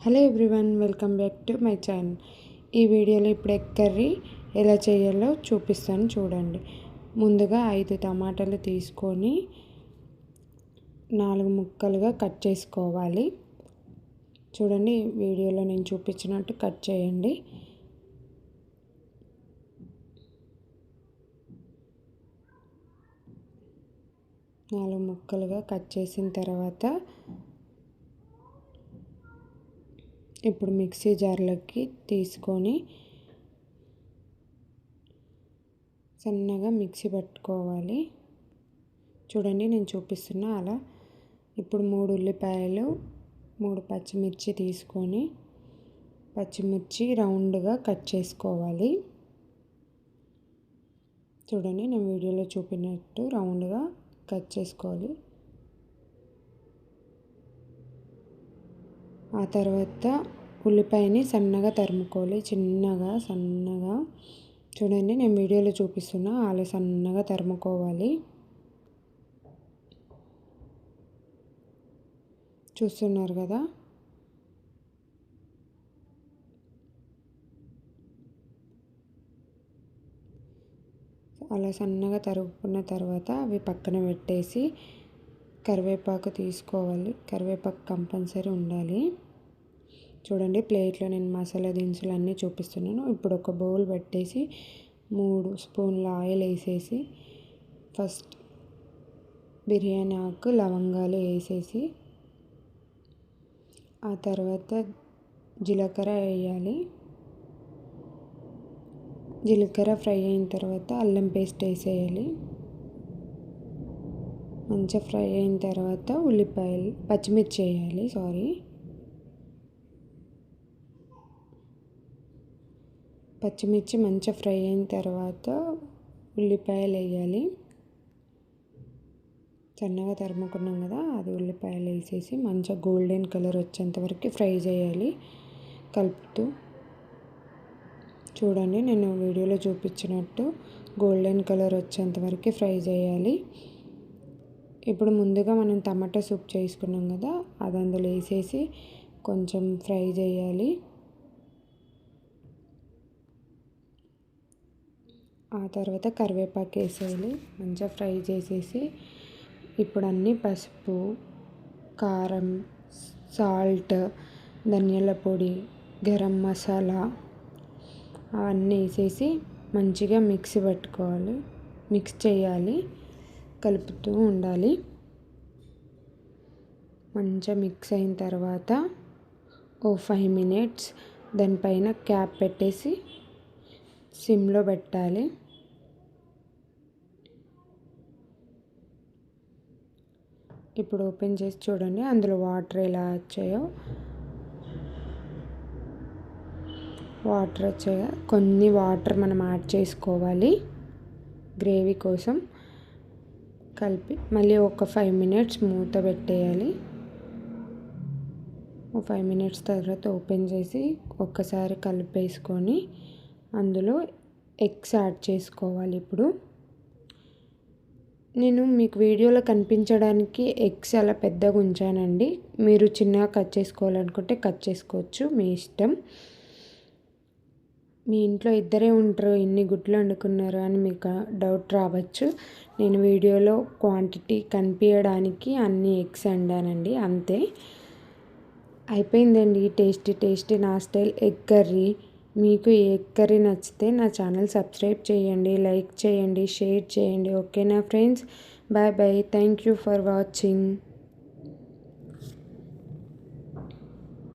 Hello everyone, welcome back to my channel. ఈ వీడియోలో ఇప్పుడు ఎగ్ కర్రీ ఎలా చేయాలో చూపిస్తాను చూడండి. ముందుగా 5 టమాటాలు తీసుకొని 4 ముక్కలుగా కట్ చేసుకోవాలి. చూడండి, వీడియోలో నేను చూపించినట్టు కట్ చేయండి. నాలుగు ముక్కలుగా కట్ చేసిన తర్వాత ఇప్పుడు మిక్సీ జార్లోకి తీసుకొని సన్నగా మిక్సీ పట్టుకోవాలి. చూడండి, నేను చూపిస్తున్నా అలా. ఇప్పుడు 3 ఉల్లిపాయలు 3 పచ్చిమిర్చి తీసుకొని పచ్చిమిర్చి రౌండ్గా కట్ చేసుకోవాలి. చూడండి, నేను వీడియోలో చూపినట్టు రౌండ్గా కట్ చేసుకోవాలి. ఆ తర్వాత ఉల్లిపాయని సన్నగా తరుముకోవాలి, సన్నగా. చూడండి, నేను వీడియోలో చూపిస్తున్నా అలా సన్నగా తరుముకోవాలి. చూస్తున్నారు కదా. అలా సన్నగా తరుగుకున్న తర్వాత అవి పక్కన పెట్టేసి కరివేపాకు తీసుకోవాలి. కరివేపాకు కంపల్సరీ ఉండాలి. చూడండి, ప్లేట్లో నేను మసాలా దినుసులు అన్నీ చూపిస్తున్నాను. ఇప్పుడు ఒక బౌల్ పెట్టేసి 3 స్పూన్ల ఆయిల్ వేసేసి ఫస్ట్ బిర్యానీ ఆకు లవంగాలు వేసేసి ఆ తర్వాత జీలకర్ర వేయాలి. జీలకర్ర ఫ్రై అయిన తర్వాత అల్లం పేస్ట్ వేసేయాలి. మంచిగా ఫ్రై అయిన తర్వాత పచ్చిమిర్చి వేయాలి. పచ్చిమిర్చి మంచిగా ఫ్రై అయిన తర్వాత ఉల్లిపాయలు వేయాలి. సన్నగా తరుముకున్నాం కదా, అది ఉల్లిపాయలు వేసేసి మంచిగా గోల్డెన్ కలర్ వచ్చేంత వరకు ఫ్రై చేయాలి కలుపుతూ. చూడండి, నేను వీడియోలో చూపించినట్టు గోల్డెన్ కలర్ వచ్చేంత వరకు ఫ్రై చేయాలి. ఇప్పుడు ముందుగా మనం టమాటా సూప్ చేసుకున్నాం కదా, అది అందులో వేసేసి కొంచెం ఫ్రై చేయాలి. ఆ తర్వాత కరివేపాకు వేసేయాలి. మంచిగా ఫ్రై చేసేసి ఇప్పుడు అన్నీ పసుపు, కారం, సాల్ట్, ధనియాల పొడి, గరం మసాలా అవన్నీ వేసేసి మంచిగా మిక్స్ చేయాలి, కలుపుతూ ఉండాలి. మంచిగా మిక్స్ అయిన తర్వాత 5 మినిట్స్ దానిపైన క్యాప్ పెట్టేసి సిమ్లో పెట్టాలి. ఇప్పుడు ఓపెన్ చేసి చూడండి అందులో వాటర్ ఎలా వచ్చాయో. కొన్ని వాటర్ మనం యాడ్ చేసుకోవాలి గ్రేవీ కోసం. కలిపి మళ్ళీ ఒక 5 మినిట్స్ మూత పెట్టేయాలి. 5 మినిట్స్ తర్వాత ఓపెన్ చేసి ఒక్కసారి కలిపేసుకొని అందులో ఎగ్స్ యాడ్ చేసుకోవాలి. ఇప్పుడు నేను మీకు వీడియోలో కనిపించడానికి ఎగ్స్ అలా పెద్దగా ఉంచానండి. మీరు చిన్నగా కట్ చేసుకోవాలనుకుంటే కట్ చేసుకోవచ్చు, మీ ఇష్టం. మీ ఇంట్లో ఇద్దరే ఉంటారు, ఎన్ని గుడ్లు వండుకున్నారు అని మీకు డౌట్ రావచ్చు. నేను వీడియోలో క్వాంటిటీ కనిపించడానికి అన్ని ఎగ్స్ వండానండి, అంతే. అయిపోయిందండి టేస్టీ నా స్టైల్ ఎగ్ కర్రీ. మీకు ఈ ఎగ్ కర్రీ నచ్చితే నా ఛానల్ సబ్స్క్రైబ్ చేయండి, లైక్ చేయండి, షేర్ చేయండి. ఓకేనా friends, bye. Thank you for watching.